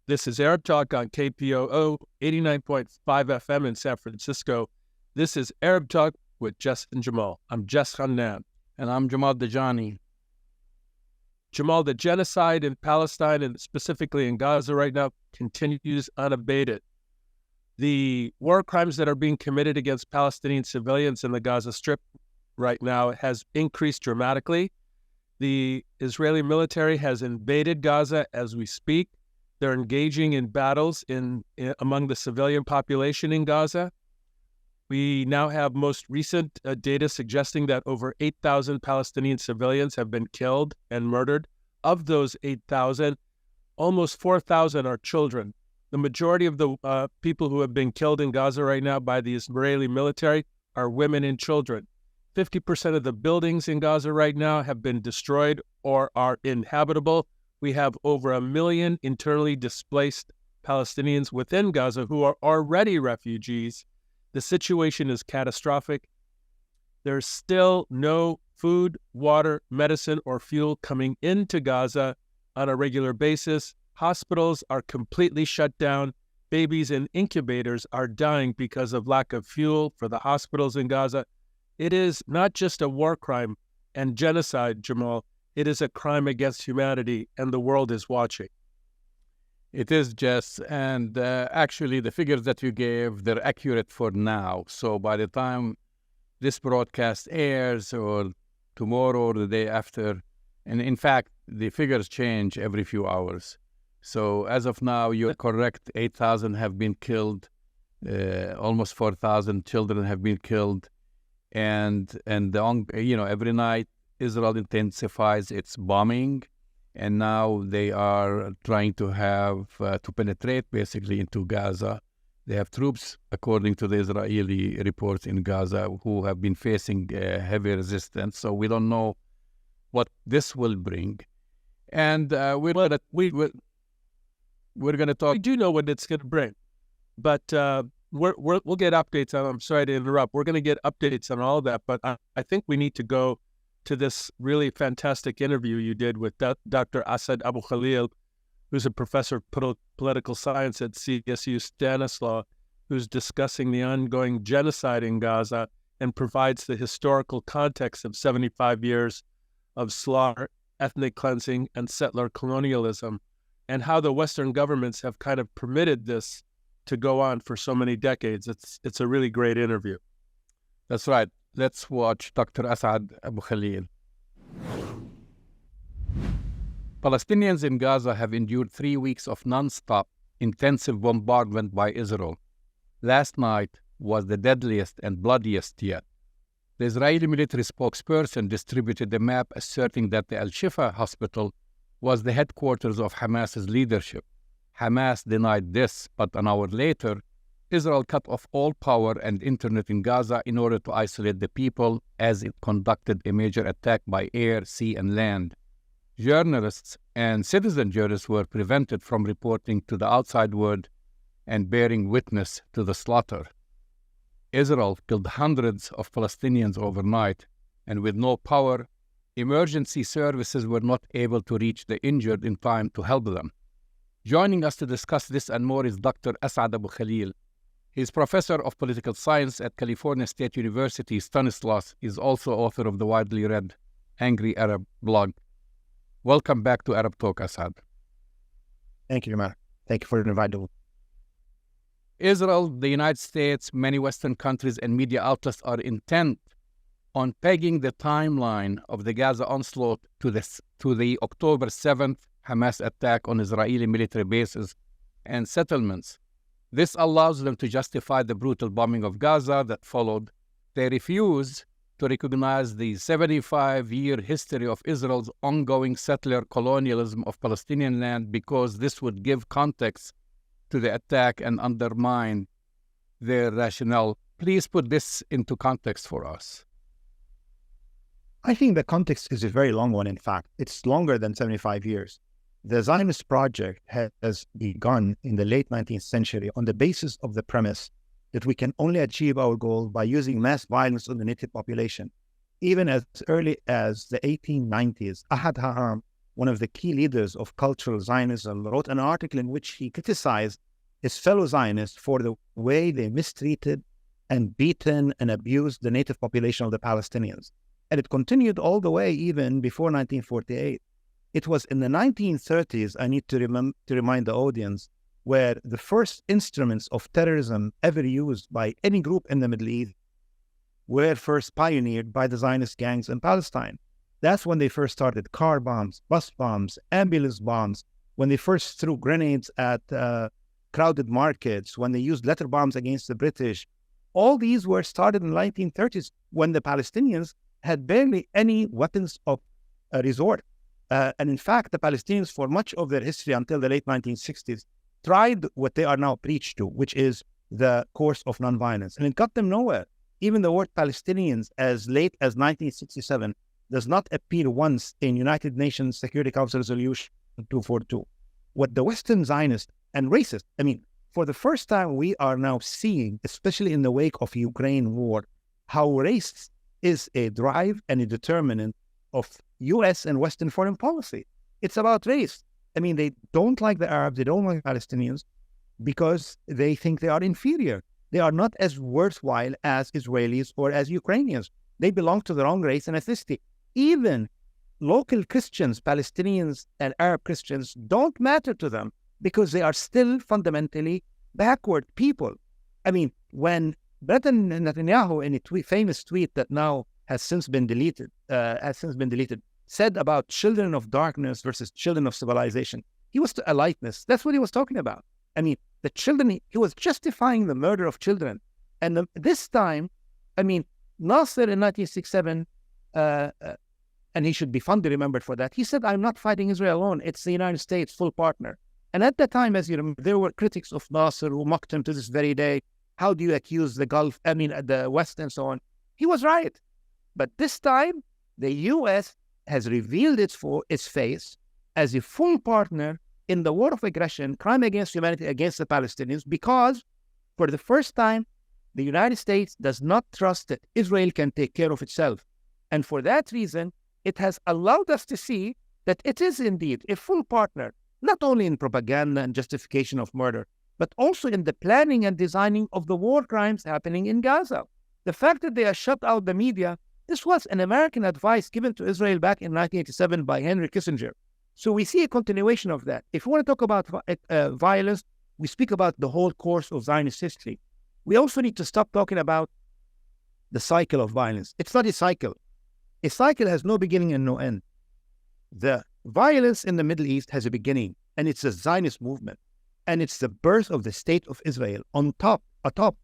This is Arab Talk on KPOO 89.5 FM in San Francisco. This is Arab Talk with Jess and Jamal. I'm Jess Khannan. And I'm Jamal Dajani. Jamal, the genocide in Palestine and specifically in Gaza right now continues unabated. The war crimes that are being committed against Palestinian civilians in the Gaza Strip right now has increased dramatically. The Israeli military has invaded Gaza as we speak. They're engaging in battles among the civilian population in Gaza. We now have most recent data suggesting that over 8,000 Palestinian civilians have been killed and murdered. Of those 8,000, almost 4,000 are children. The majority of the people who have been killed in Gaza right now by the Israeli military are women and children. 50% of the buildings in Gaza right now have been destroyed or are inhabitable. We have over 1 million internally displaced Palestinians within Gaza who are already refugees. The situation is catastrophic. There's still no food, water, medicine, or fuel coming into Gaza on a regular basis. Hospitals are completely shut down. Babies in incubators are dying because of lack of fuel for the hospitals in Gaza. It is not just a war crime and genocide, Jamal. It is a crime against humanity, and the world is watching. It is, Jess, and actually the figures that you gave, they're accurate for now. So by the time this broadcast airs, or tomorrow or the day after, and in fact, the figures change every few hours. So as of now, you're correct, 8,000 have been killed, almost 4,000 children have been killed, and every night Israel intensifies its bombing, and now they are trying to penetrate basically into Gaza. They have troops, according to the Israeli reports in Gaza, who have been facing heavy resistance. So we don't know what this will bring. And we're going to talk. We do know what it's going to bring, but we'll get updates on. I'm sorry to interrupt. We're going to get updates on all of that, but I think we need to go to this really fantastic interview you did with Dr. Asad Abukhalil, who's a professor of political science at CSU Stanislaw, who's discussing the ongoing genocide in Gaza and provides the historical context of 75 years of slaughter, ethnic cleansing, and settler colonialism, and how the Western governments have kind of permitted this to go on for so many decades. It's a really great interview. That's right. Let's watch Dr. Asad Abukhalil. Palestinians in Gaza have endured 3 weeks of non-stop, intensive bombardment by Israel. Last night was the deadliest and bloodiest yet. The Israeli military spokesperson distributed a map asserting that the Al-Shifa hospital was the headquarters of Hamas's leadership. Hamas denied this, but an hour later, Israel cut off all power and internet in Gaza in order to isolate the people as it conducted a major attack by air, sea, and land. Journalists and citizen journalists were prevented from reporting to the outside world and bearing witness to the slaughter. Israel killed hundreds of Palestinians overnight, and with no power, emergency services were not able to reach the injured in time to help them. Joining us to discuss this and more is Dr. Asad Abukhalil. He is professor of political science at California State University, Stanislaus. He is also author of the widely read Angry Arab blog. Welcome back to Arab Talk, Asad. Thank you, Jamal. Thank you for inviting me. Israel, the United States, many Western countries and media outlets are intent on pegging the timeline of the Gaza onslaught to the October 7th Hamas attack on Israeli military bases and settlements. This allows them to justify the brutal bombing of Gaza that followed. They refuse to recognize the 75-year history of Israel's ongoing settler colonialism of Palestinian land because this would give context to the attack and undermine their rationale. Please put this into context for us. I think the context is a very long one, in fact. It's longer than 75 years. The Zionist project has begun in the late 19th century on the basis of the premise that we can only achieve our goal by using mass violence on the native population. Even as early as the 1890s, Ahad Ha'am one of the key leaders of cultural Zionism, wrote an article in which he criticized his fellow Zionists for the way they mistreated and beaten and abused the native population of the Palestinians. And it continued all the way even before 1948. It was in the 1930s, I need to remind the audience, where the first instruments of terrorism ever used by any group in the Middle East were first pioneered by the Zionist gangs in Palestine. That's when they first started car bombs, bus bombs, ambulance bombs, when they first threw grenades at crowded markets, when they used letter bombs against the British. All these were started in the 1930s when the Palestinians had barely any weapons of resort. And in fact, the Palestinians, for much of their history until the late 1960s, tried what they are now preached to, which is the course of nonviolence. And it got them nowhere. Even the word Palestinians, as late as 1967, does not appear once in United Nations Security Council Resolution 242. What the Western Zionists and racists, for the first time, we are now seeing, especially in the wake of Ukraine war, how race is a drive and a determinant of U.S. and Western foreign policy. It's about race. They don't like the Arabs, they don't like Palestinians because they think they are inferior. They are not as worthwhile as Israelis or as Ukrainians. They belong to the wrong race and ethnicity. Even local Christians, Palestinians and Arab Christians, don't matter to them because they are still fundamentally backward people. When Benjamin Netanyahu, in a famous tweet that now has since been deleted, said about children of darkness versus children of civilization, he was to eliteness. That's what he was talking about. The children, he was justifying the murder of children. And this time, Nasser in 1967, and he should be fondly remembered for that, he said, I'm not fighting Israel alone. It's the United States, full partner. And at that time, as you remember, there were critics of Nasser who mocked him to this very day. How do you accuse the Gulf, the West and so on? He was right. But this time, the U.S. has revealed its face as a full partner in the war of aggression, crime against humanity against the Palestinians, because for the first time, the United States does not trust that Israel can take care of itself. And for that reason, it has allowed us to see that it is indeed a full partner, not only in propaganda and justification of murder, but also in the planning and designing of the war crimes happening in Gaza. The fact that they have shut out the media, this was an American advice given to Israel back in 1987 by Henry Kissinger. So we see a continuation of that. If we want to talk about violence, we speak about the whole course of Zionist history. We also need to stop talking about the cycle of violence. It's not a cycle. A cycle has no beginning and no end. The violence in the Middle East has a beginning, and it's a Zionist movement. And it's the birth of the state of Israel atop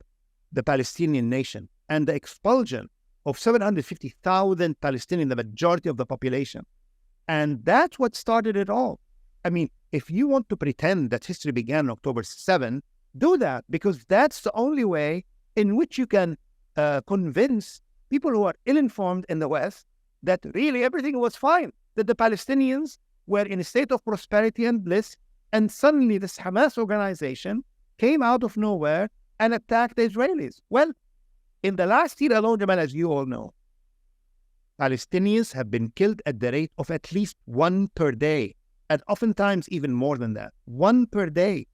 the Palestinian nation, and the expulsion of 750,000 Palestinians, the majority of the population. And that's what started it all. If you want to pretend that history began on October 7, do that, because that's the only way in which you can convince people who are ill-informed in the West that really everything was fine, that the Palestinians were in a state of prosperity and bliss, and suddenly this Hamas organization came out of nowhere and attacked the Israelis. Well, in the last year alone, Jamal, as you all know, Palestinians have been killed at the rate of at least one per day, and oftentimes even more than that. One per day.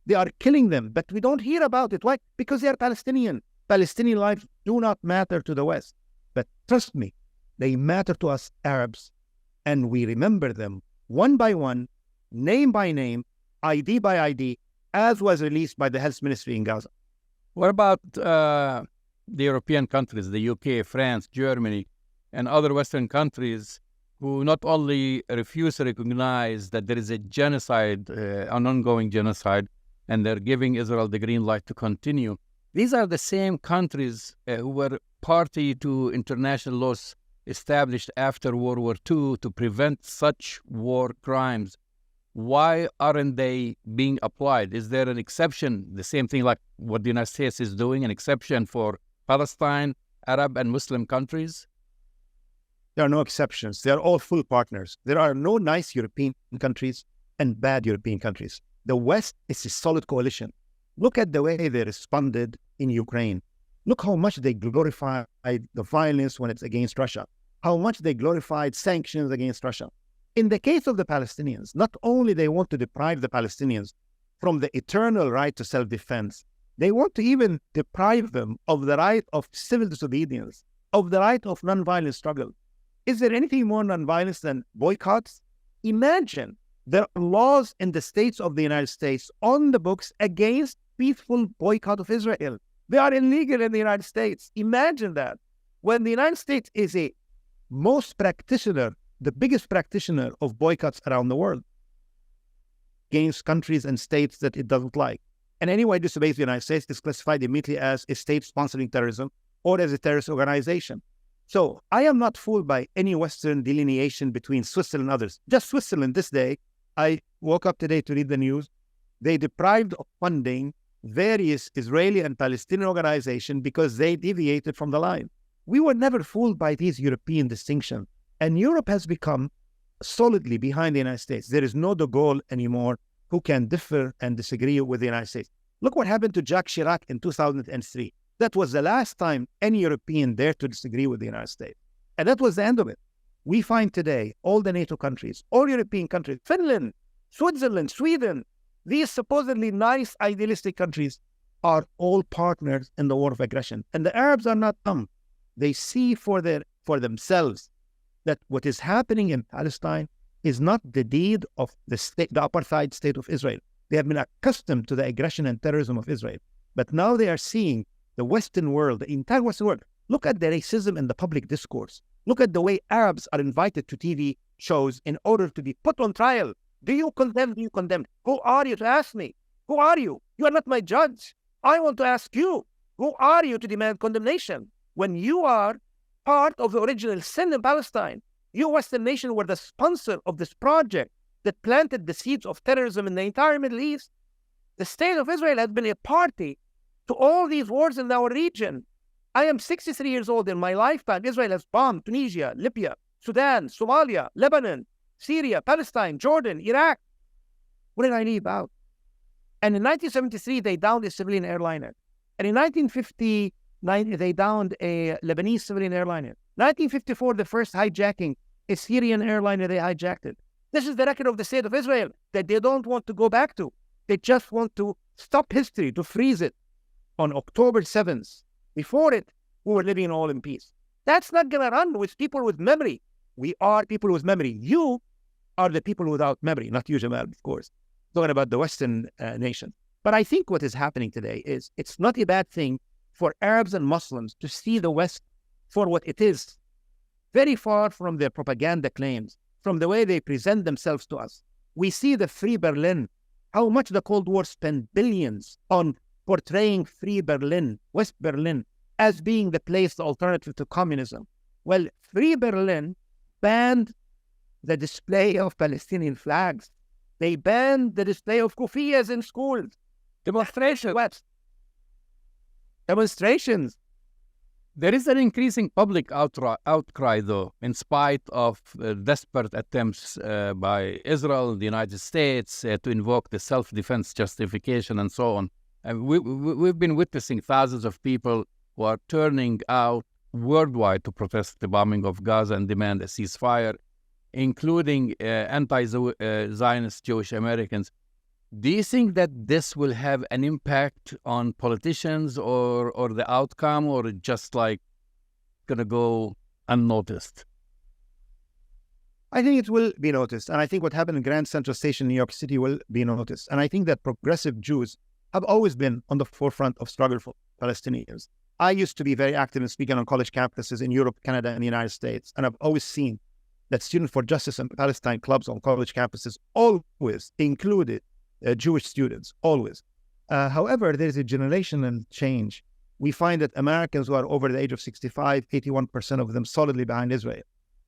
They are killing them, but we don't hear about it. Why? Because they are Palestinian. Palestinian lives do not matter to the West. But trust me, they matter to us Arabs, and we remember them one by one, name by name, ID by ID, as was released by the Health Ministry in Gaza. What about the European countries, the UK, France, Germany, and other Western countries who not only refuse to recognize that there is a genocide, an ongoing genocide, and they're giving Israel the green light to continue? These are the same countries who were party to international laws established after World War II to prevent such war crimes. Why aren't they being applied? Is there an exception, the same thing like what the United States is doing, an exception for Palestine, Arab and Muslim countries? There are no exceptions. They are all full partners. There are no nice European countries and bad European countries. The West is a solid coalition. Look at the way they responded in Ukraine. Look how much they glorified the violence when it's against Russia, how much they glorified sanctions against Russia. In the case of the Palestinians, not only they want to deprive the Palestinians from the eternal right to self-defense, they want to even deprive them of the right of civil disobedience, of the right of nonviolent struggle. Is there anything more nonviolence than boycotts? Imagine there are laws in the states of the United States on the books against peaceful boycott of Israel. They are illegal in the United States. Imagine that. When the United States is the biggest practitioner of boycotts around the world against countries and states that it doesn't like. And anyone who disobeys the United States is classified immediately as a state sponsoring terrorism or as a terrorist organization. So I am not fooled by any Western delineation between Switzerland and others. Just Switzerland this day, I woke up today to read the news. They deprived of funding various Israeli and Palestinian organizations because they deviated from the line. We were never fooled by these European distinctions. And Europe has become solidly behind the United States. There is no de Gaulle anymore who can differ and disagree with the United States. Look what happened to Jacques Chirac in 2003. That was the last time any European dared to disagree with the United States. And that was the end of it. We find today all the NATO countries, all European countries, Finland, Switzerland, Sweden, these supposedly nice, idealistic countries are all partners in the war of aggression. And the Arabs are not dumb. They see for themselves that what is happening in Palestine is not the deed of the apartheid state of Israel. They have been accustomed to the aggression and terrorism of Israel. But now they are seeing the Western world, the entire Western world. Look at the racism in the public discourse. Look at the way Arabs are invited to TV shows in order to be put on trial. Do you condemn? Do you condemn? Who are you to ask me? Who are you? You are not my judge. I want to ask you. Who are you to demand condemnation? When you are part of the original sin in Palestine, you Western nation were the sponsor of this project that planted the seeds of terrorism in the entire Middle East. The state of Israel has been a party to all these wars in our region. I am 63 years old. In my lifetime, Israel has bombed Tunisia, Libya, Sudan, Somalia, Lebanon, Syria, Palestine, Jordan, Iraq. What did I leave out? And in 1973, they downed a civilian airliner. And in 1959, they downed a Lebanese civilian airliner. 1954, the first hijacking, a Syrian airliner, they hijacked it. This is the record of the state of Israel that they don't want to go back to. They just want to stop history, to freeze it on October 7th. Before it, we were living all in peace. That's not going to run with people with memory. We are people with memory. You are the people without memory, not you, Jamal, of course. Talking about the Western nation. But I think what is happening today is it's not a bad thing for Arabs and Muslims to see the West for what it is, very far from their propaganda claims, from the way they present themselves to us. We see the Free Berlin, how much the Cold War spent billions on portraying Free Berlin, West Berlin, as being the place, the alternative to communism. Well, Free Berlin banned the display of Palestinian flags. They banned the display of kufiyas in schools. Demonstrations. There is an increasing public outcry, though, in spite of desperate attempts by Israel, the United States, to invoke the self-defense justification and so on. And we've been witnessing thousands of people who are turning out worldwide to protest the bombing of Gaza and demand a ceasefire, including anti-Zionist Jewish Americans. Do you think that this will have an impact on politicians or the outcome, or just like going to go unnoticed? I think it will be noticed. And I think what happened in Grand Central Station, New York City will be noticed. And I think that progressive Jews have always been on the forefront of struggle for Palestinians. I used to be very active in speaking on college campuses in Europe, Canada, and the United States. And I've always seen that Students for Justice and Palestine clubs on college campuses always included Jewish students, always. However, there is a generational change. We find that Americans who are over the age of 65, 81% of them solidly behind Israel.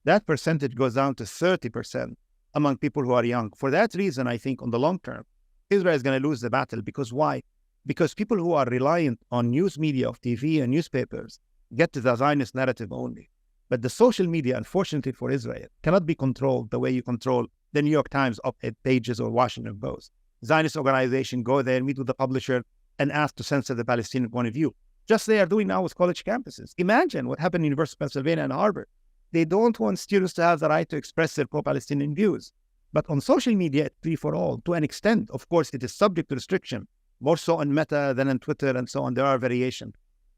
That percentage goes down to 30% among people who are young. For that reason, I think on the long term, Israel is going to lose the battle. Because why? Because people who are reliant on news media of TV and newspapers get to the Zionist narrative only. But the social media, unfortunately for Israel, cannot be controlled the way you control the New York Times op-ed pages or Washington Post. Zionist organization go there, meet with the publisher, and ask to censor the Palestinian point of view. Just they are doing now with college campuses. Imagine what happened in University of Pennsylvania and Harvard. They don't want students to have the right to express their pro-Palestinian views. But on social media, it's free for all. To an extent, of course, it is subject to restriction, more so on Meta than on Twitter and so on. There are variations.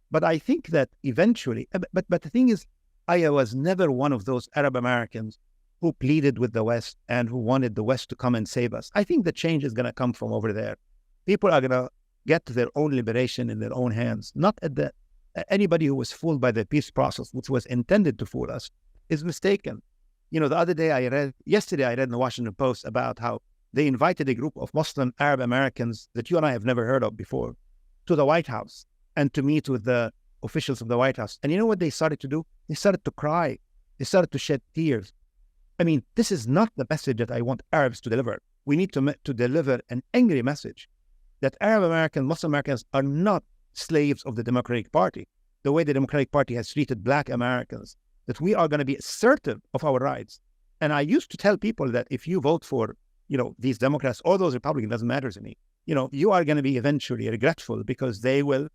But I think that eventually, but the thing is, I was never one of those Arab Americans who pleaded with the West and who wanted the West to come and save us. I think the change is going to come from over there. People are going to get to their own liberation in their own hands. Not at the anybody who was fooled by the peace process, which was intended to fool us, is mistaken. You know, yesterday I read in the Washington Post about how they invited a group of Muslim Arab Americans that you and I have never heard of before to the White House and to meet with the officials of the White House. And you know what they started to do? They started to cry. They started to shed tears. I mean, this is not the message that I want Arabs to deliver. We need to deliver an angry message that Arab Americans, Muslim Americans are not slaves of the Democratic Party, the way the Democratic Party has treated Black Americans, that we are going to be assertive of our rights. And I used to tell people that if you vote for, you know, these Democrats or those Republicans, doesn't matter to me, you know, you are going to be eventually regretful because they will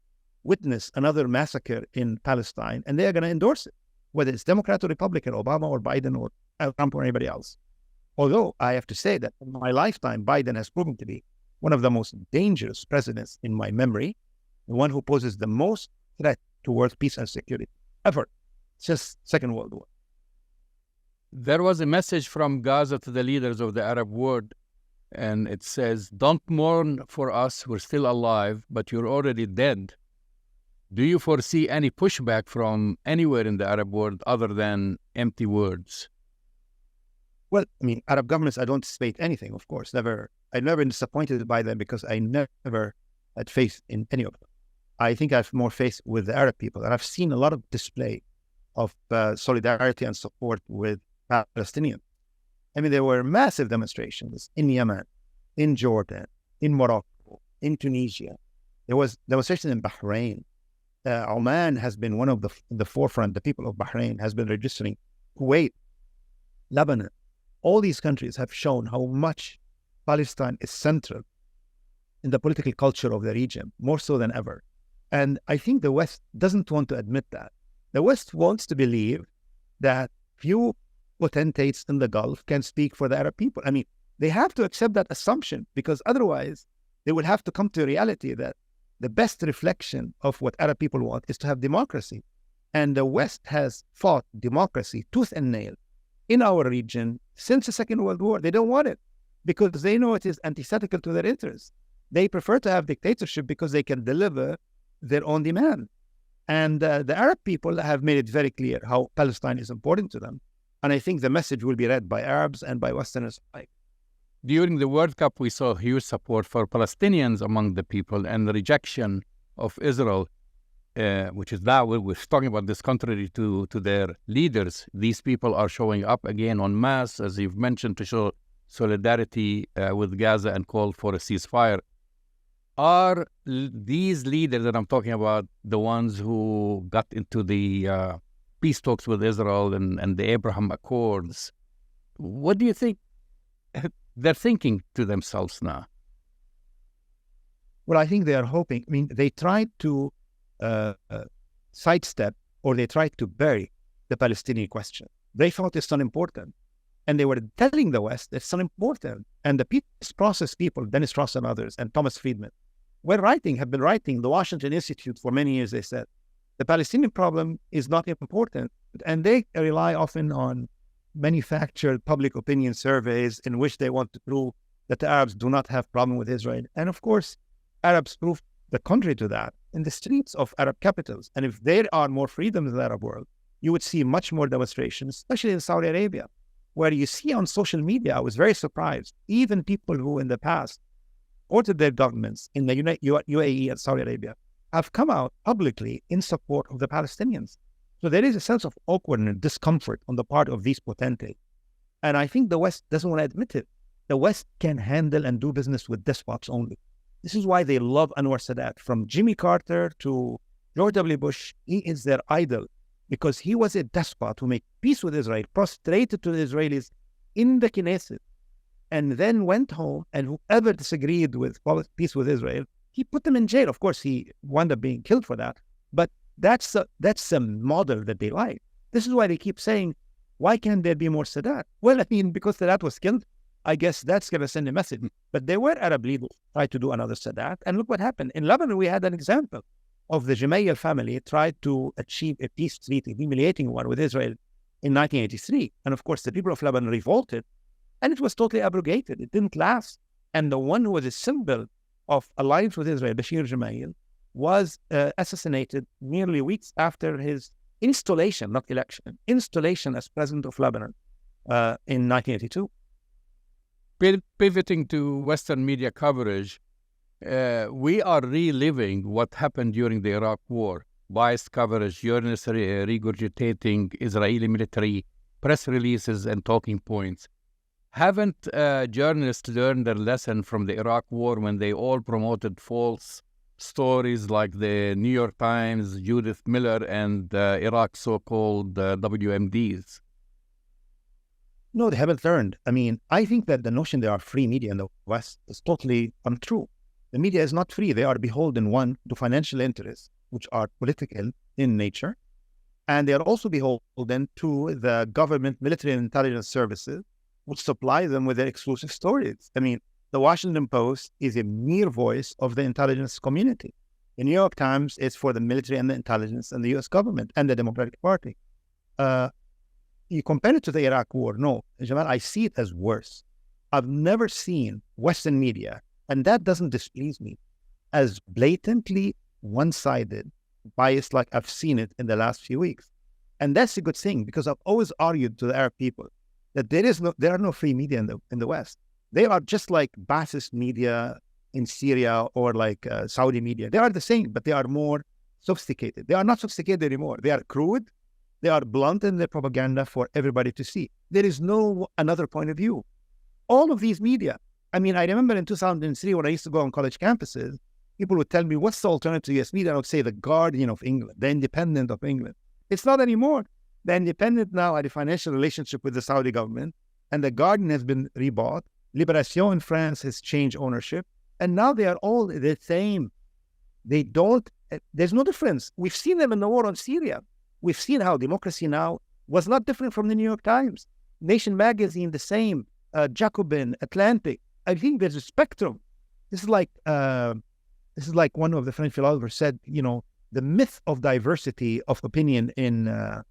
witness another massacre in Palestine and they are going to endorse it, whether it's Democrat or Republican, Obama or Biden or Trump or anybody else. Although I have to say that in my lifetime, Biden has proven to be one of the most dangerous presidents in my memory, the one who poses the most threat towards peace and security ever since Second World War. There was a message from Gaza to the leaders of the Arab world, and it says, "Don't mourn for us, we're still alive, but you're already dead." Do you foresee any pushback from anywhere in the Arab world other than empty words? Well, I mean, Arab governments, I don't anticipate anything, of course. Never. I've never been disappointed by them because I never had faith in any of them. I think I have more faith with the Arab people. And I've seen a lot of display of solidarity and support with Palestinians. I mean, there were massive demonstrations in Yemen, in Jordan, in Morocco, in Tunisia. There was demonstrations in Bahrain. Oman has been one of the forefront. The people of Bahrain has been registering. Kuwait, Lebanon. All these countries have shown how much Palestine is central in the political culture of the region, more so than ever. And I think the West doesn't want to admit that. The West wants to believe that few potentates in the Gulf can speak for the Arab people. I mean, they have to accept that assumption because otherwise they will have to come to reality that the best reflection of what Arab people want is to have democracy. And the West has fought democracy tooth and nail in our region since the Second World War. They don't want it because they know it is antithetical to their interests. They prefer to have dictatorship because they can deliver their own demand. And the Arab people have made it very clear how Palestine is important to them. And I think the message will be read by Arabs and by Westerners alike. During the World Cup, we saw huge support for Palestinians among the people and the rejection of Israel, which is now we're talking about this contrary to their leaders. These people are showing up again en masse, as you've mentioned, to show solidarity with Gaza and call for a ceasefire. Are these leaders that I'm talking about the ones who got into the peace talks with Israel and the Abraham Accords? What do you think they're thinking to themselves now? Well, I think they are hoping. I mean, they tried to sidestep or they tried to bury the Palestinian question. They thought it's not important. And they were telling the West it's not important. And the peace process people, Dennis Ross and others, and Thomas Friedman, have been writing, the Washington Institute for many years, they said, the Palestinian problem is not important. And they rely often on manufactured public opinion surveys in which they want to prove that the Arabs do not have problem with Israel. And of course, Arabs prove the contrary to that in the streets of Arab capitals. And if there are more freedoms in the Arab world, you would see much more demonstrations, especially in Saudi Arabia, where you see on social media, I was very surprised, even people who in the past supported their governments in the UAE and Saudi Arabia have come out publicly in support of the Palestinians. So there is a sense of awkwardness and discomfort on the part of these potentates. And I think the West doesn't want to admit it. The West can handle and do business with despots only. This is why they love Anwar Sadat. From Jimmy Carter to George W. Bush, he is their idol because he was a despot who made peace with Israel, prostrated to the Israelis in the Knesset, and then went home, and whoever disagreed with peace with Israel, he put them in jail. Of course, he wound up being killed for that, but that's a model that they like. This is why they keep saying Why can't there be more Sadat? Well, I mean, because Sadat was killed, I guess that's going to send a message. But there were Arab leaders try to do another Sadat. And look what happened. In Lebanon, we had an example of the Gemayel family tried to achieve a peace treaty, humiliating one with Israel in 1983. And of course, the people of Lebanon revolted, and it was totally abrogated. It didn't last. And the one who was a symbol of alliance with Israel, Bashir Gemayel, was assassinated merely weeks after his installation, not election, installation as president of Lebanon in 1982. Pivoting to Western media coverage, we are reliving what happened during the Iraq War. Biased coverage, journalists regurgitating Israeli military press releases and talking points. Haven't journalists learned their lesson from the Iraq War when they all promoted false stories like the New York Times, Judith Miller, and Iraq's so-called WMDs? No, they haven't learned. I mean, I think that the notion there are free media in the West is totally untrue. The media is not free. They are beholden, one, to financial interests, which are political in nature, and they are also beholden to the government, military, and intelligence services, which supply them with their exclusive stories. I mean, the Washington Post is a mere voice of the intelligence community. The New York Times is for the military and the intelligence and the U.S. government and the Democratic Party. You compare it to the Iraq War, no, Jamal, I see it as worse. I've never seen Western media, and that doesn't displease me, as blatantly one-sided, biased like I've seen it in the last few weeks. And that's a good thing, because I've always argued to the Arab people that there are no free media in the West. They are just like Ba'athist media in Syria or like Saudi media. They are the same, but they are more sophisticated. They are not sophisticated anymore. They are crude. They are blunt in their propaganda for everybody to see. There is no another point of view. All of these media. I mean, I remember in 2003 when I used to go on college campuses, people would tell me, what's the alternative to US media? I would say the Guardian of England, the Independent of England. It's not anymore. The Independent now had a financial relationship with the Saudi government, and the Guardian has been rebought. Libération in France has changed ownership, and now they are all the same. They don't, there's no difference. We've seen them in the war on Syria. We've seen how democracy now was not different from the New York Times. Nation magazine, the same. Jacobin, Atlantic. I think there's a spectrum. This is like one of the French philosophers said, you know, the myth of diversity of opinion in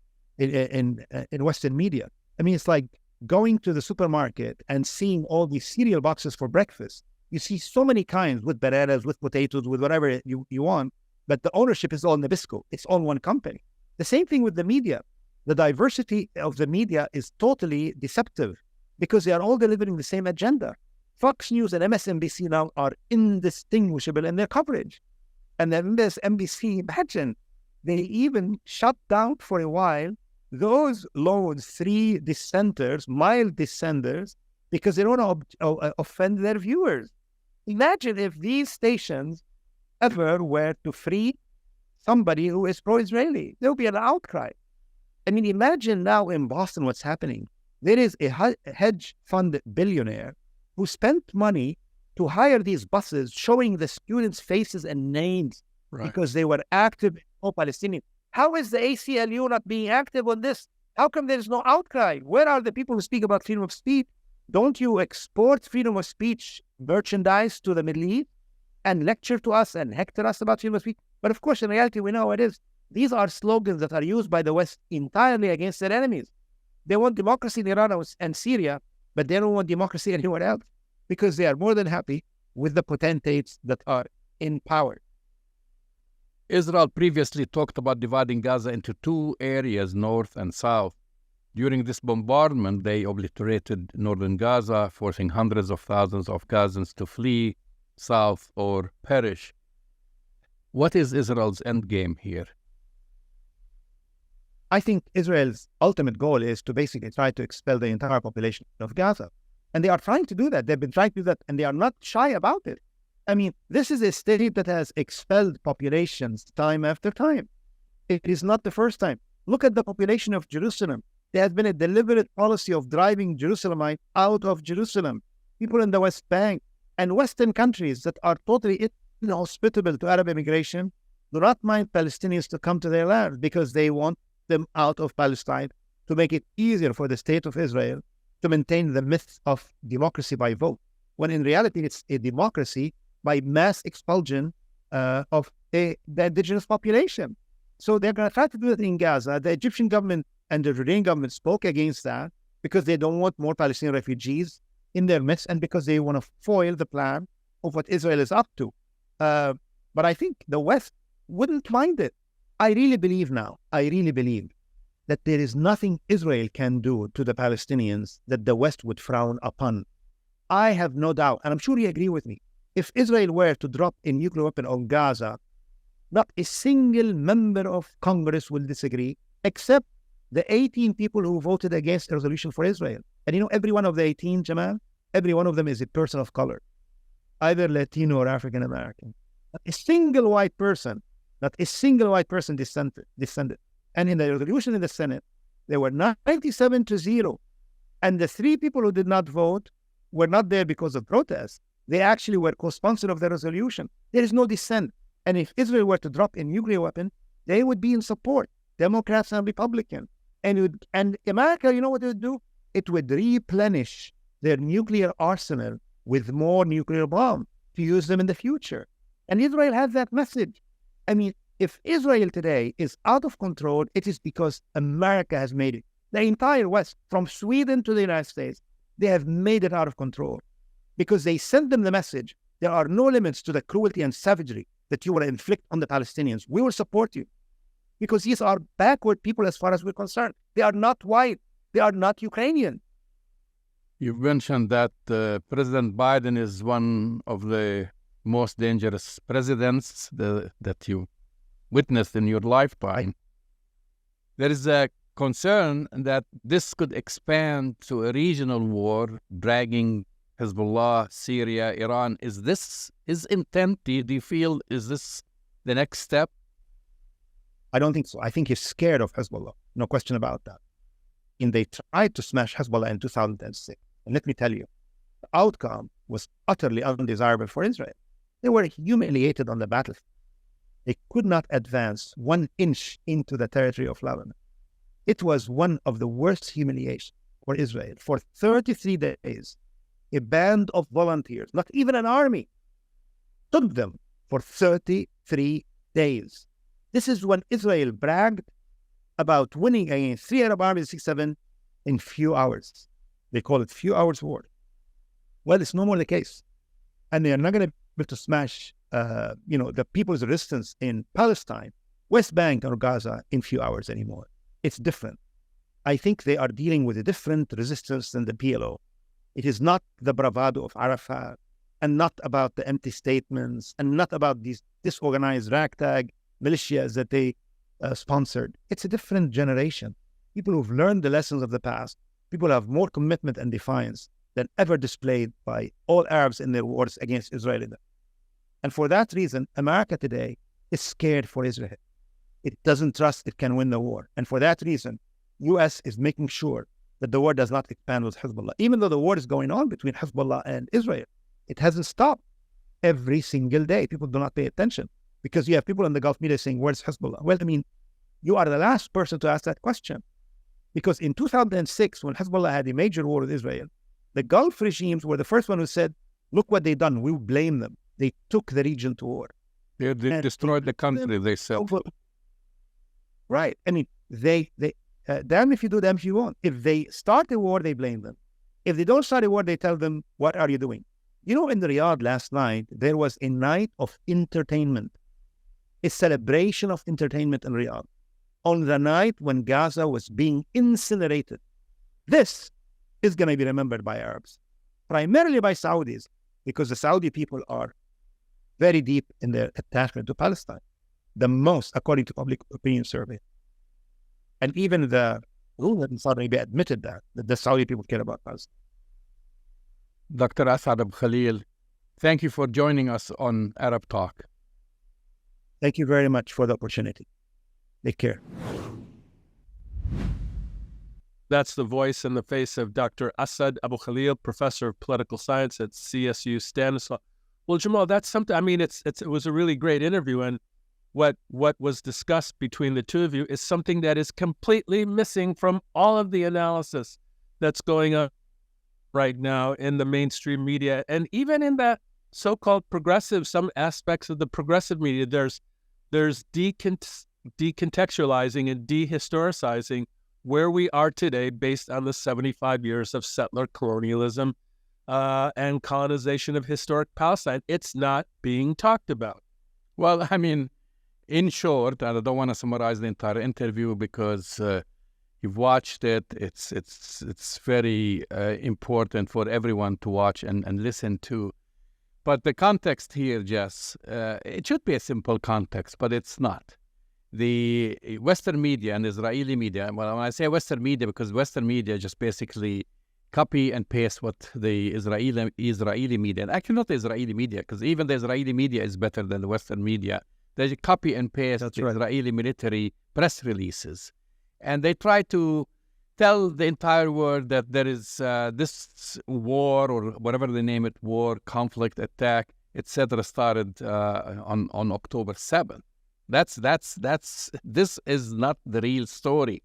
Western media. I mean, it's like going to the supermarket and seeing all these cereal boxes for breakfast. You see so many kinds with bananas, with potatoes, with whatever you want, but the ownership is all Nabisco. It's all one company. The same thing with the media. The diversity of the media is totally deceptive because they are all delivering the same agenda. Fox News and MSNBC now are indistinguishable in their coverage. And then MSNBC, imagine, they even shut down for a while those lone 3 dissenters, mild dissenters, because they don't want to offend their viewers. Imagine if these stations ever were to free somebody who is pro-Israeli. There will be an outcry. I mean, imagine now in Boston what's happening. There is a hedge fund billionaire who spent money to hire these buses showing the students' faces and names because they were active pro-Palestinian. How is the ACLU not being active on this? How come there is no outcry? Where are the people who speak about freedom of speech? Don't you export freedom of speech merchandise to the Middle East and lecture to us and hector us about freedom of speech? But of course, in reality, we know how it is. These are slogans that are used by the West entirely against their enemies. They want democracy in Iran and Syria, but they don't want democracy anywhere else because they are more than happy with the potentates that are in power. Israel previously talked about dividing Gaza into 2 areas, north and south. During this bombardment, they obliterated northern Gaza, forcing hundreds of thousands of Gazans to flee south or perish. What is Israel's endgame here? I think Israel's ultimate goal is to basically try to expel the entire population of Gaza. And they are trying to do that. They've been trying to do that, and they are not shy about it. I mean, this is a state that has expelled populations time after time. It is not the first time. Look at the population of Jerusalem. There has been a deliberate policy of driving Jerusalemites out of Jerusalem. People in the West Bank and Western countries that are totally inhospitable to Arab immigration do not mind Palestinians to come to their land because they want them out of Palestine to make it easier for the state of Israel to maintain the myth of democracy by vote, when in reality it's a democracy by mass expulsion of the indigenous population. So they're going to try to do it in Gaza. The Egyptian government and the Jordanian government spoke against that because they don't want more Palestinian refugees in their midst and because they want to foil the plan of what Israel is up to. But I think the West wouldn't mind it. I really believe that there is nothing Israel can do to the Palestinians that the West would frown upon. I have no doubt, and I'm sure you agree with me, if Israel were to drop a nuclear weapon on Gaza, not a single member of Congress will disagree, except the 18 people who voted against a resolution for Israel. And you know, every one of the 18, Jamal, every one of them is a person of color, either Latino or African American. Not a single white person dissented. And in the resolution in the Senate, there were 97-0. And the 3 people who did not vote were not there because of protests. They actually were co-sponsors of the resolution. There is no dissent. And if Israel were to drop a nuclear weapon, they would be in support, Democrats and Republicans. And America, you know what it would do? It would replenish their nuclear arsenal with more nuclear bombs to use them in the future. And Israel has that message. I mean, if Israel today is out of control, it is because America has made it. The entire West, from Sweden to the United States, they have made it out of control because they sent them the message, there are no limits to the cruelty and savagery that you will inflict on the Palestinians. We will support you because these are backward people as far as we're concerned. They are not white. They are not Ukrainian. You mentioned that President Biden is one of the most dangerous presidents that you witnessed in your lifetime. There is a concern that this could expand to a regional war, dragging Hezbollah, Syria, Iran. Is this his intent? Do you feel, is this the next step? I don't think so. I think he's scared of Hezbollah. No question about that. And they tried to smash Hezbollah in 2006. And let me tell you, the outcome was utterly undesirable for Israel. They were humiliated on the battlefield. They could not advance 1 inch into the territory of Lebanon. It was one of the worst humiliations for Israel. For 33 days, a band of volunteers, not even an army, took them for 33 days. This is when Israel bragged about winning against 3 Arab armies, 6-7, in few hours. They call it few hours war. Well, it's no more the case. And they are not going to be able to smash the people's resistance in Palestine, West Bank or Gaza in few hours anymore. It's different. I think they are dealing with a different resistance than the PLO. It is not the bravado of Arafat and not about the empty statements and not about these disorganized ragtag militias that they sponsored. It's a different generation. People who've learned the lessons of the past. People who have more commitment and defiance than ever displayed by all Arabs in their wars against Israel. And for that reason, America today is scared for Israel. It doesn't trust it can win the war. And for that reason, U.S. is making sure that the war does not expand with Hezbollah. Even though the war is going on between Hezbollah and Israel, it hasn't stopped every single day. People do not pay attention because you have people in the Gulf media saying, where's Hezbollah? Well, I mean, you are the last person to ask that question. Because in 2006, when Hezbollah had a major war with Israel, the Gulf regimes were the first one who said, look what they've done. We blame them. They took the region to war. They destroyed the country, they said. Right. I mean, damn if you do, damn if you won't. If they start a war, they blame them. If they don't start a war, they tell them, what are you doing? You know, in the Riyadh last night, there was a night of entertainment, a celebration of entertainment in Riyadh on the night when Gaza was being incinerated. This is going to be remembered by Arabs, primarily by Saudis, because the Saudi people are very deep in their attachment to Palestine, the most, according to public opinion survey. And even the rule in Saudi Arabia admitted that the Saudi people care about Palestine. Dr. Asad Abukhalil, thank you for joining us on Arab Talk. Thank you very much for the opportunity. Take care. That's the voice and the face of Dr. Asad Abukhalil, professor of political science at CSU Stanislaus. Well, Jamal, that's something, I mean, it was a really great interview. And what was discussed between the two of you is something that is completely missing from all of the analysis that's going on right now in the mainstream media, and even in that so-called progressive, some aspects of the progressive media. There's decontextualizing and dehistoricizing where we are today based on the 75 years of settler colonialism and colonization of historic Palestine. It's not being talked about. Well, I mean, in short, and I don't want to summarize the entire interview because you've watched it. It's very important for everyone to watch and listen to. But the context here, Jess, it should be a simple context, but it's not. The Western media and Israeli media, well, when I say Western media, because Western media just basically copy and paste what the Israeli media, and actually not the Israeli media, because even the Israeli media is better than the Western media. They copy and paste the Israeli military press releases. And they try to tell the entire world that there is this war, or whatever they name it, war, conflict, attack, etc., started on October 7th. This is not the real story.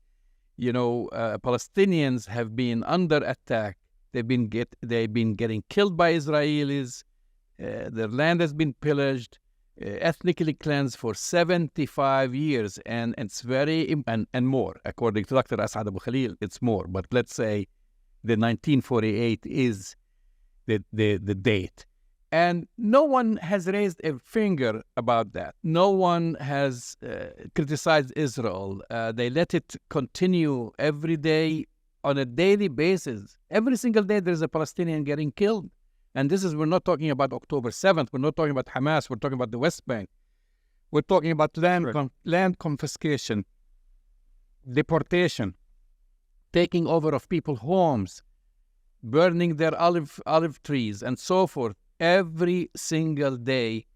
You know, Palestinians have been under attack. They've been getting killed by Israelis. Their land has been pillaged, ethnically cleansed for 75 years, and it's very and more. According to Dr. Asad Abukhalil, it's more. But let's say the 1948 is the date. And no one has raised a finger about that. No one has criticized Israel. They let it continue every day on a daily basis. Every single day there's a Palestinian getting killed. And we're not talking about October 7th. We're not talking about Hamas. We're talking about the West Bank. We're talking about land confiscation, deportation, taking over of people's homes, burning their olive trees, and so forth. Every single day.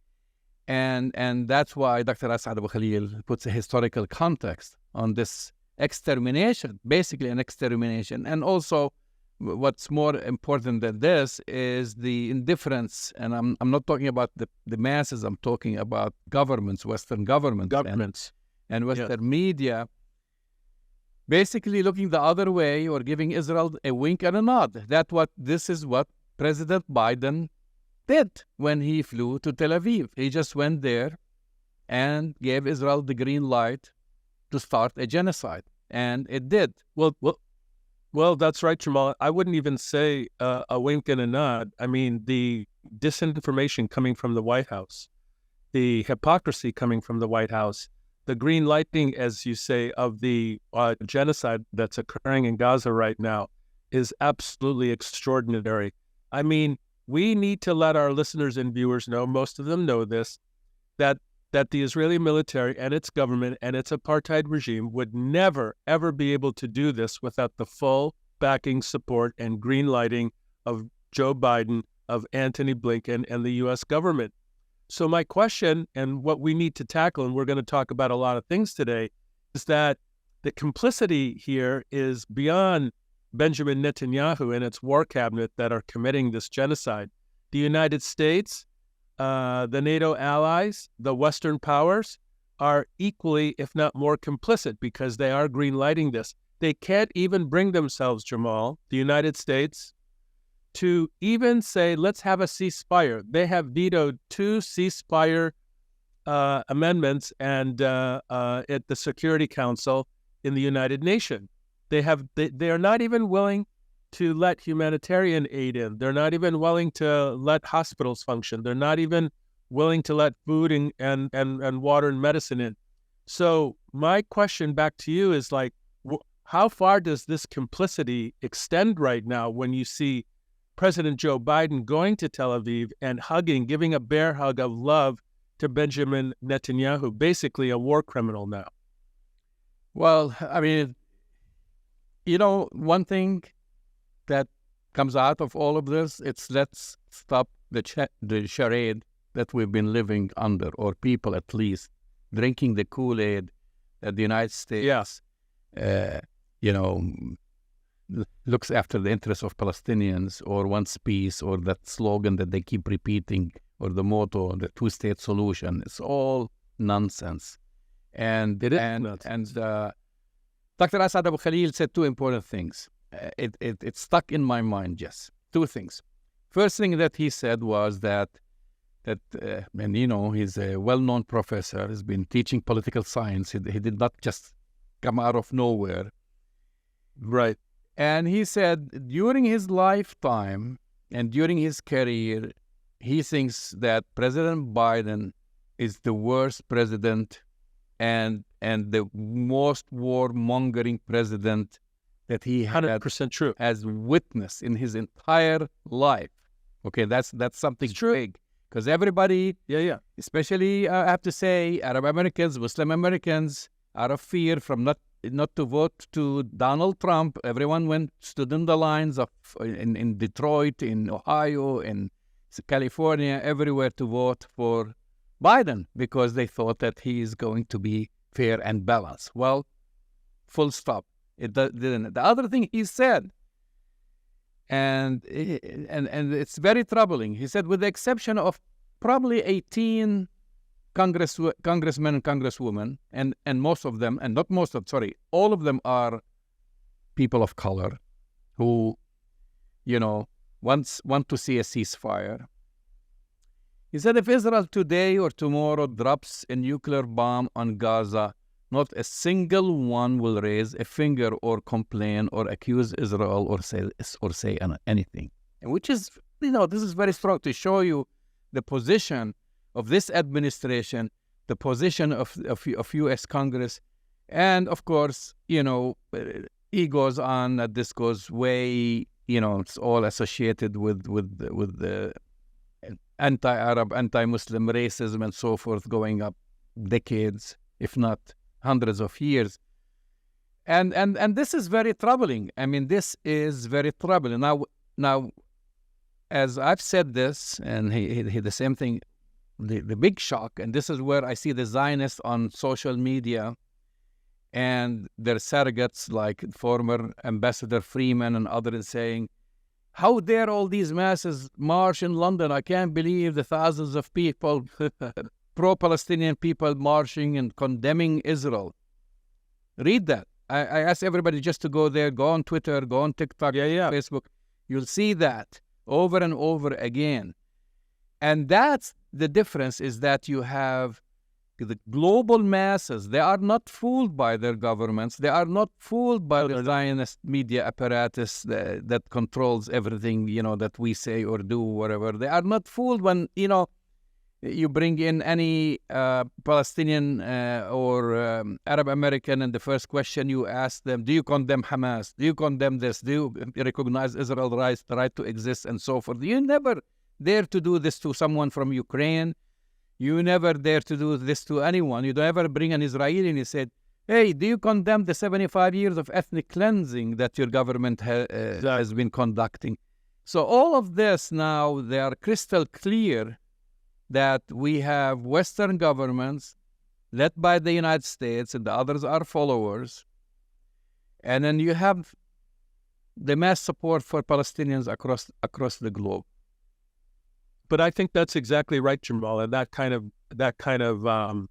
And that's why Dr. Asad Abukhalil puts a historical context on this extermination, basically an extermination. And also, what's more important than this is the indifference. And I'm not talking about the masses, I'm talking about governments, Western governments. And Western media basically looking the other way or giving Israel a wink and a nod. This is what President Biden did when he flew to Tel Aviv. He just went there and gave Israel the green light to start a genocide, and it did. Well, that's right, Jamal. I wouldn't even say a wink and a nod. I mean, the disinformation coming from the White House, the hypocrisy coming from the White House, the green lighting, as you say, of the genocide that's occurring in Gaza right now is absolutely extraordinary. I mean, we need to let our listeners and viewers know, most of them know this, that the Israeli military and its government and its apartheid regime would never, ever be able to do this without the full backing, support, and green lighting of Joe Biden, of Antony Blinken, and the U.S. government. So my question, and what we need to tackle, and we're going to talk about a lot of things today, is that the complicity here is beyond Benjamin Netanyahu and its war cabinet that are committing this genocide. The United States, the NATO allies, the Western powers are equally, if not more, complicit because they are green-lighting this. They can't even bring themselves, Jamal, the United States, to even say, let's have a ceasefire. They have vetoed 2 ceasefire amendments and at the Security Council in the United Nations. They are not even willing to let humanitarian aid in. They're not even willing to let hospitals function. They're not even willing to let food and water and medicine in. So my question back to you is like, how far does this complicity extend right now when you see President Joe Biden going to Tel Aviv and giving a bear hug of love to Benjamin Netanyahu, basically a war criminal now? Well, I mean, you know, one thing that comes out of all of this, it's let's stop the charade that we've been living under, or people at least, drinking the Kool-Aid that the United States, looks after the interests of Palestinians, or wants peace, or that slogan that they keep repeating, or the motto, the 2-state solution. It's all nonsense. And It is and nonsense. and Dr. Asad Abukhalil said two important things. It stuck in my mind. Yes, two things. First thing that he said was that and he's a well-known professor. He's been teaching political science. He did not just come out of nowhere. Right. And he said during his lifetime and during his career, he thinks that President Biden is the worst president and the most war-mongering president that he 100% true. has witnessed in his entire life. Okay, that's something big. Because everybody, especially I have to say, Arab Americans, Muslim Americans, out of fear from not to vote to Donald Trump, everyone stood in the lines in Detroit, in Ohio, in California, everywhere to vote for Biden because they thought that he is going to be fair and balanced. Well, full stop. It didn't. The other thing he said, and it's very troubling. He said, with the exception of probably 18 congressmen and congresswomen, and most of them, and not most of, sorry, all of them are people of color who, want to see a ceasefire. He said, if Israel today or tomorrow drops a nuclear bomb on Gaza, not a single one will raise a finger or complain or accuse Israel or say anything. And which is, this is very strong to show you the position of this administration, the position of U.S. Congress, and of course, he goes on that this goes way, it's all associated with the anti-Arab, anti-Muslim racism and so forth, going up decades, if not hundreds of years. And this is very troubling. I mean, this is very troubling. Now, as I've said this, and he the same thing, the big shock, and this is where I see the Zionists on social media and their surrogates like former Ambassador Freeman and others saying, how dare all these masses march in London? I can't believe the thousands of people, pro-Palestinian people marching and condemning Israel. Read that. I ask everybody just to go there, go on Twitter, go on TikTok, Facebook. You'll see that over and over again. And that's the difference, is that you have the global masses. They are not fooled by their governments. They are not fooled by the Zionist media apparatus that controls everything, that we say or do, whatever. They are not fooled when, you bring in any Palestinian or Arab American, and the first question you ask them, do you condemn Hamas? Do you condemn this? Do you recognize Israel's right to exist and so forth? You never dare to do this to someone from Ukraine. You never dare to do this to anyone. You don't ever bring an Israeli and you said, hey, do you condemn the 75 years of ethnic cleansing that your government has been conducting? So all of this now, they are crystal clear that we have Western governments led by the United States, and the others are followers. And then you have the mass support for Palestinians across the globe. But I think that's exactly right, Jamal. And that kind of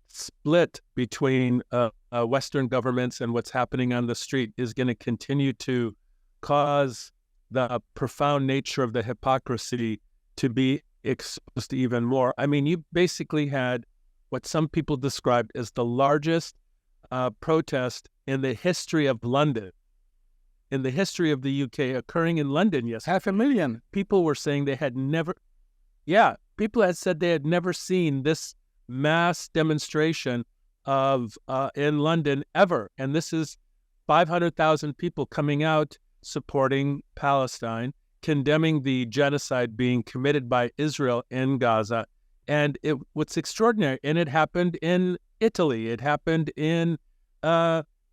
split between Western governments and what's happening on the street is going to continue to cause the profound nature of the hypocrisy to be exposed even more. I mean, you basically had what some people described as the largest protest in the history of London, in the history of the UK, occurring in London yesterday. 500,000. People were saying they had never... people had said they had never seen this mass demonstration in London ever. And this is 500,000 people coming out supporting Palestine, condemning the genocide being committed by Israel in Gaza. And what's extraordinary, and it happened in Italy, it happened in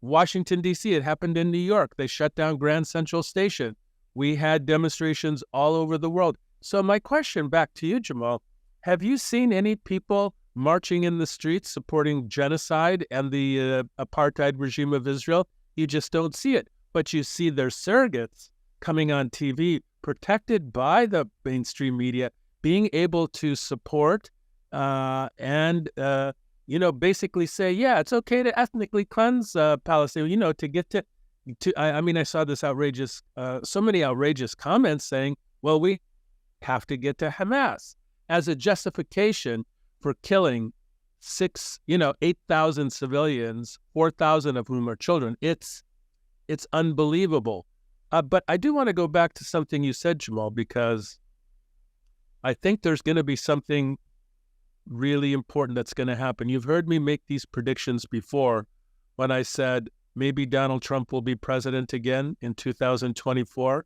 Washington, D.C., it happened in New York. They shut down Grand Central Station. We had demonstrations all over the world. So my question back to you, Jamal, have you seen any people marching in the streets supporting genocide and the apartheid regime of Israel? You just don't see it. But you see their surrogates coming on TV, protected by the mainstream media, being able to support and basically say, yeah, it's okay to ethnically cleanse Palestine, to get to I mean, I saw this so many outrageous comments saying, well, we have to get to Hamas as a justification for killing 8,000 civilians, 4,000 of whom are children. It's unbelievable. But I do want to go back to something you said, Jamal, because I think there's going to be something really important that's going to happen. You've heard me make these predictions before when I said maybe Donald Trump will be president again in 2024.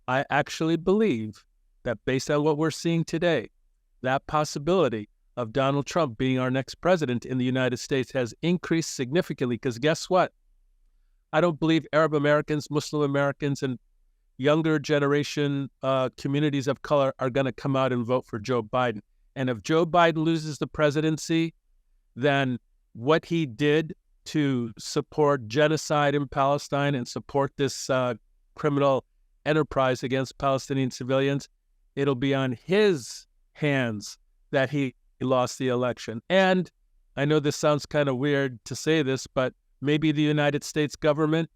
I actually believe that based on what we're seeing today, that possibility of Donald Trump being our next president in the United States has increased significantly, because guess what? I don't believe Arab Americans, Muslim Americans, and younger generation communities of color are going to come out and vote for Joe Biden. And if Joe Biden loses the presidency, then what he did to support genocide in Palestine and support this criminal enterprise against Palestinian civilians, it'll be on his hands that he lost the election. And I know this sounds kind of weird to say this, but maybe the United States government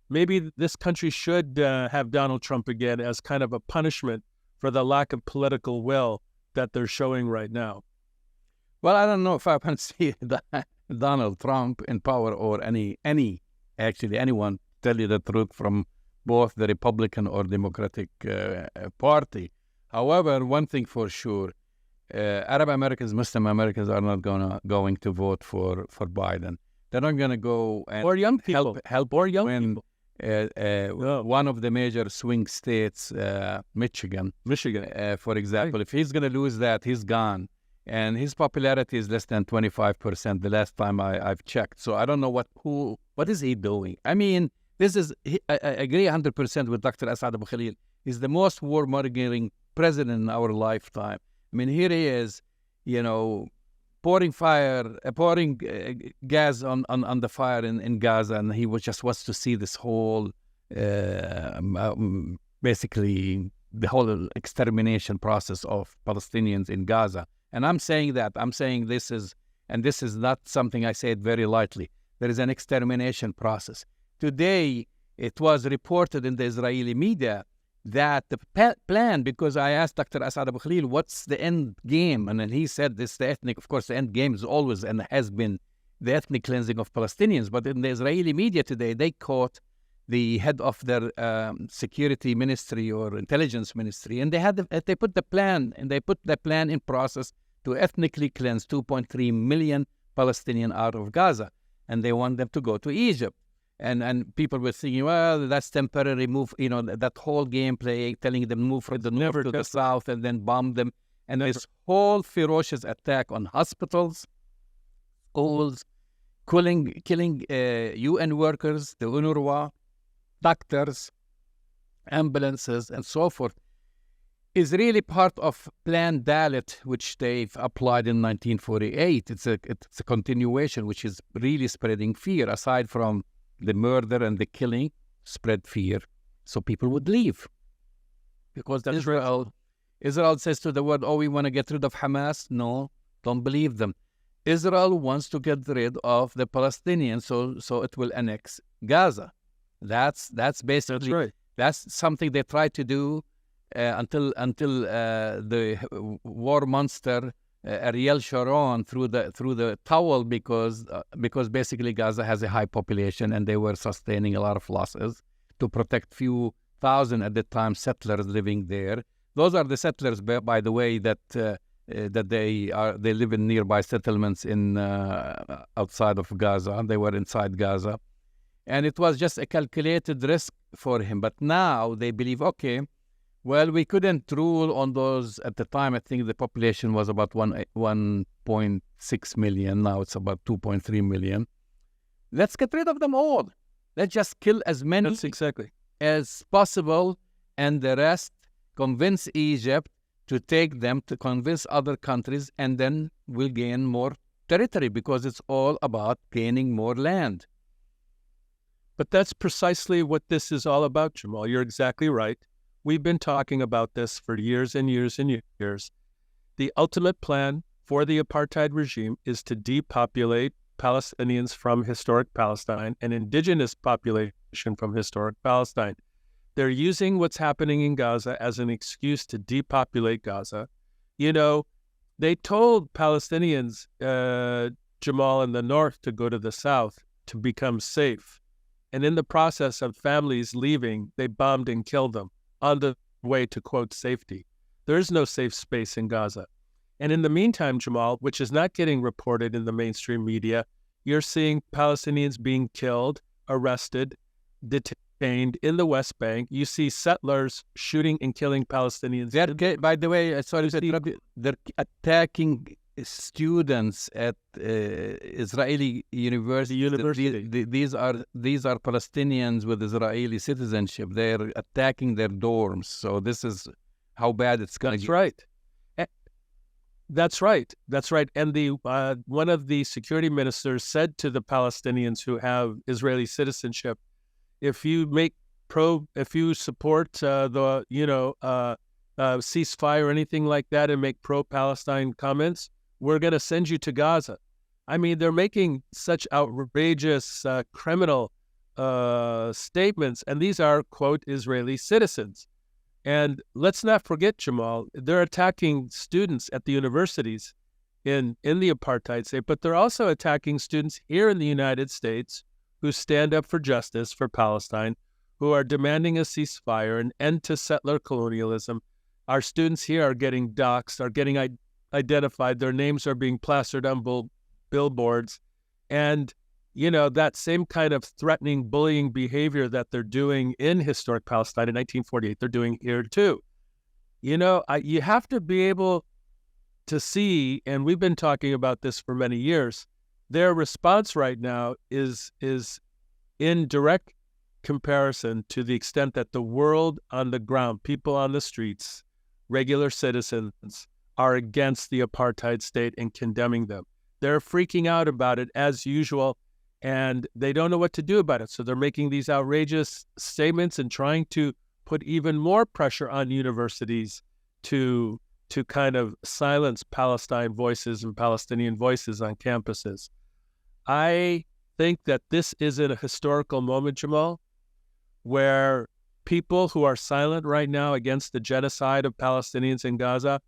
maybe this country should have Donald Trump again as kind of a punishment for the lack of political will that they're showing right now. Well, I don't know if I can see Donald Trump in power, or anyone, tell you the truth, from both the Republican or Democratic Party. However, one thing for sure, Arab Americans, Muslim Americans are not going to vote for Biden. They're not going to go and or young people. help or young when people. One of the major swing states, Michigan, for example, if he's going to lose that, he's gone. And his popularity is less than 25% the last time I've checked. So I don't know what is he doing. I mean, I agree 100% with Dr. Asad Abukhalil. He's the most warmongering president in our lifetime. I mean, here he is, pouring gas on the fire in Gaza, and he just wants to see this whole, basically, the whole extermination process of Palestinians in Gaza. And I'm saying this is not something I say it very lightly. There is an extermination process. Today, it was reported in the Israeli media that the plan, because I asked Dr. Asad Abukhalil, what's the end game? And then he said of course, the end game is always and has been the ethnic cleansing of Palestinians. But in the Israeli media today, they caught the head of their security ministry or intelligence ministry, and they put the plan in process to ethnically cleanse 2.3 million Palestinians out of Gaza, and they want them to go to Egypt. And people were thinking, well, that's temporary move, that whole gameplay, telling them move from the north to the south and then bomb them. And this whole ferocious attack on hospitals, schools, killing UN workers, the UNRWA, doctors, ambulances, and so forth, is really part of Plan Dalit, which they've applied in 1948. It's a continuation, which is really spreading fear. Aside from the murder and the killing, spread fear, so people would leave. Because Israel says to the world, we want to get rid of Hamas. No, don't believe them. Israel wants to get rid of the Palestinians, so it will annex Gaza. That's basically, that's right. That's something they tried to do until the war monster Ariel Sharon threw the towel, because basically Gaza has a high population and they were sustaining a lot of losses to protect few thousand at the time settlers living there. Those are the settlers, by the way, that they live in nearby settlements in outside of Gaza. They were inside Gaza, and it was just a calculated risk for him. But now they believe, okay, well, we couldn't rule on those at the time. I think the population was about 1.6 million. Now it's about 2.3 million. Let's get rid of them all. Let's just kill as many as possible, and the rest convince Egypt to take them, to convince other countries, and then we'll gain more territory, because it's all about gaining more land. But that's precisely what this is all about, Jamal. You're exactly right. We've been talking about this for years and years and years. The ultimate plan for the apartheid regime is to depopulate Palestinians from historic Palestine and indigenous population from historic Palestine. They're using what's happening in Gaza as an excuse to depopulate Gaza. You know, they told Palestinians, Jamal, in the north to go to the south to become safe. And in the process of families leaving, they bombed and killed them on the way to, quote, safety. There is no safe space in Gaza. And in the meantime, Jamal, which is not getting reported in the mainstream media, you're seeing Palestinians being killed, arrested, detained in the West Bank. You see settlers shooting and killing Palestinians. By the way, sorry to interrupt you, they're attacking students at Israeli university. These are Palestinians with Israeli citizenship. They're attacking their dorms. So this is how bad it's going to get. Right. That's right. That's right. And the one of the security ministers said to the Palestinians who have Israeli citizenship, if you support the ceasefire or anything like that and make pro-Palestine comments, we're going to send you to Gaza. I mean, they're making such outrageous criminal statements, and these are, quote, Israeli citizens. And let's not forget, Jamal, they're attacking students at the universities in the apartheid state, but they're also attacking students here in the United States who stand up for justice for Palestine, who are demanding a ceasefire, an end to settler colonialism. Our students here are getting doxxed, are getting identified. Their names are being plastered on billboards. And, you know, that same kind of threatening, bullying behavior that they're doing in historic Palestine in 1948, they're doing here too. You know, you have to be able to see, and we've been talking about this for many years, their response right now is in direct comparison to the extent that the world on the ground, people on the streets, regular citizens, are against the apartheid state and condemning them. They're freaking out about it as usual, and they don't know what to do about it. So they're making these outrageous statements and trying to put even more pressure on universities to kind of silence Palestine voices and Palestinian voices on campuses. I think that this is a historical moment, Jamal, where people who are silent right now against the genocide of Palestinians in Gaza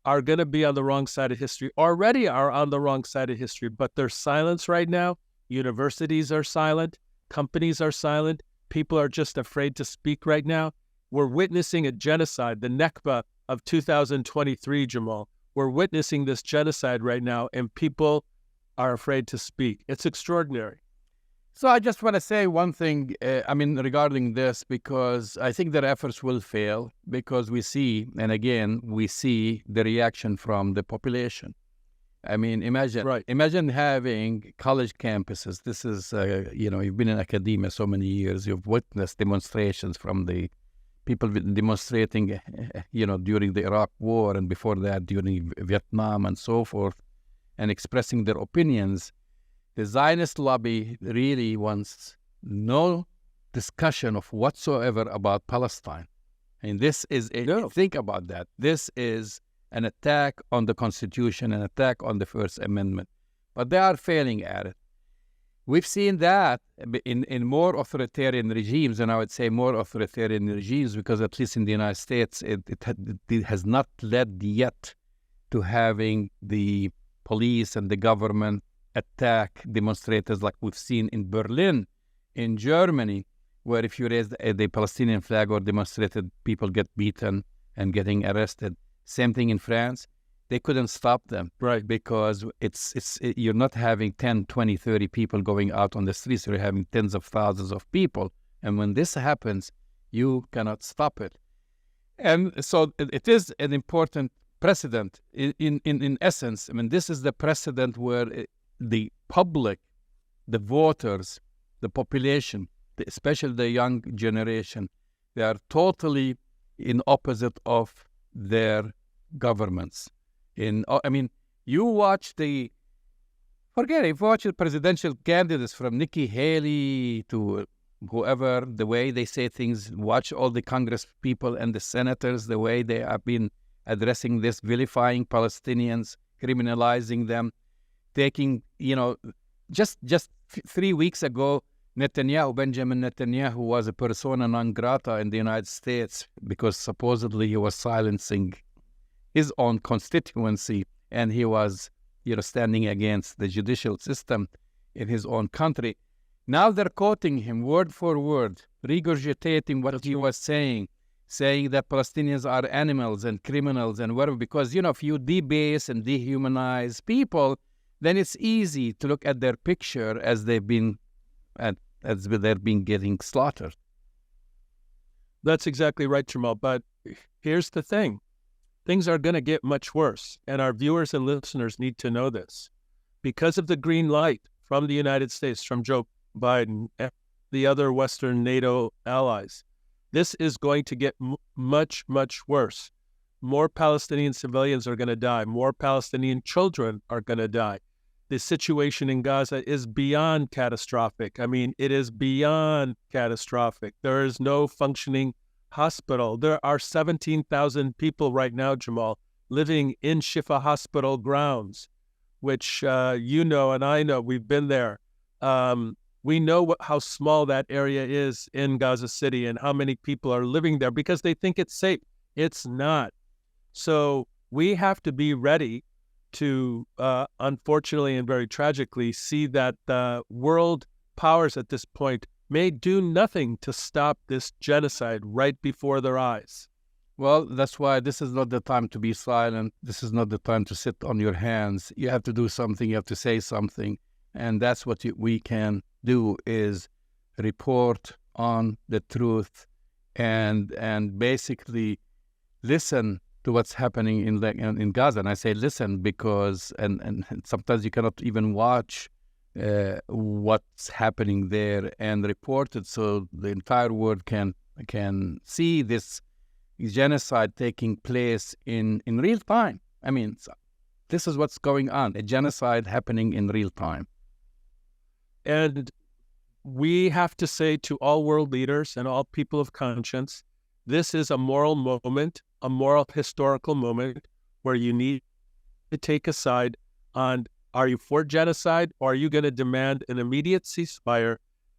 are going to be on the wrong side of history, already are on the wrong side of history, but their silence right now, universities are silent, companies are silent, people are just afraid to speak right now. We're witnessing a genocide, the Nakba of 2023, Jamal. We're witnessing this genocide right now, and people are afraid to speak. It's extraordinary. So I just want to say one thing, regarding this, because I think their efforts will fail because we see the reaction from the population. I mean, imagine having college campuses. This is, you've been in academia so many years. You've witnessed demonstrations from the people demonstrating, during the Iraq War and before that during Vietnam and so forth, and expressing their opinions. The Zionist lobby really wants no discussion of whatsoever about Palestine. And this is, think about that. This is an attack on the Constitution, an attack on the First Amendment. But they are failing at it. We've seen that in more authoritarian regimes, and I would say more authoritarian regimes because at least in the United States, it has not led yet to having the police and the government attack demonstrators like we've seen in Berlin, in Germany, where if you raise the Palestinian flag or demonstrated, people get beaten and getting arrested. Same thing in France. They couldn't stop them, right? Because you're not having 10, 20, 30 people going out on the streets. You're having tens of thousands of people. And when this happens, you cannot stop it. And so it is an important precedent. In essence, this is the precedent where the public, the voters, the population, especially the young generation, they are totally in opposite of their governments. You watch the presidential candidates from Nikki Haley to whoever, the way they say things, watch all the Congress people and the senators, the way they have been addressing this, vilifying Palestinians, criminalizing them, taking, just 3 weeks ago, Benjamin Netanyahu was a persona non grata in the United States because supposedly he was silencing his own constituency, and he was, standing against the judicial system in his own country. Now they're quoting him word for word, regurgitating what he was saying that Palestinians are animals and criminals and whatever, because, if you debase and dehumanize people, then it's easy to look at their picture as they're being getting slaughtered. That's exactly right, Jamal. But here's the thing. Things are going to get much worse, and our viewers and listeners need to know this. Because of the green light from the United States, from Joe Biden and the other Western NATO allies, this is going to get much, much worse. More Palestinian civilians are going to die. More Palestinian children are going to die. The situation in Gaza is beyond catastrophic. I mean, it is beyond catastrophic. There is no functioning hospital. There are 17,000 people right now, Jamal, living in Shifa hospital grounds, which and I know, we've been there. We know how small that area is in Gaza City and how many people are living there because they think it's safe. It's not. So we have to be ready to, unfortunately and very tragically, see that world powers at this point may do nothing to stop this genocide right before their eyes. Well, that's why this is not the time to be silent. This is not the time to sit on your hands. You have to do something. You have to say something. And that's what we can do, is report on the truth and basically listen to what's happening in Gaza. And I say listen because and sometimes you cannot even watch what's happening there and report it so the entire world can see this genocide taking place in real time. I mean, this is what's going on, a genocide happening in real time. And we have to say to all world leaders and all people of conscience, this is a moral moment, a moral historical moment where you need to take a side on, are you for genocide, or are you going to demand an immediate ceasefire,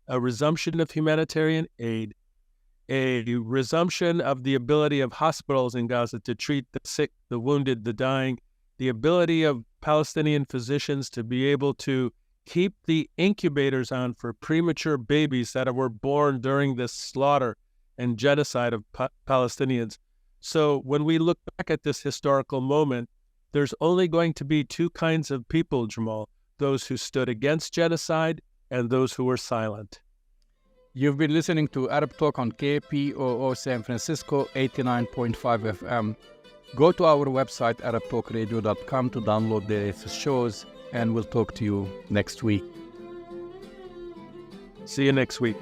a resumption of humanitarian aid, a resumption of the ability of hospitals in Gaza to treat the sick, the wounded, the dying, the ability of Palestinian physicians to be able to keep the incubators on for premature babies that were born during this slaughter and genocide of Palestinians. So when we look back at this historical moment, there's only going to be two kinds of people, Jamal, those who stood against genocide and those who were silent. You've been listening to Arab Talk on KPOO San Francisco 89.5 FM. Go to our website, arabtalkradio.com, to download the latest shows, and we'll talk to you next week. See you next week.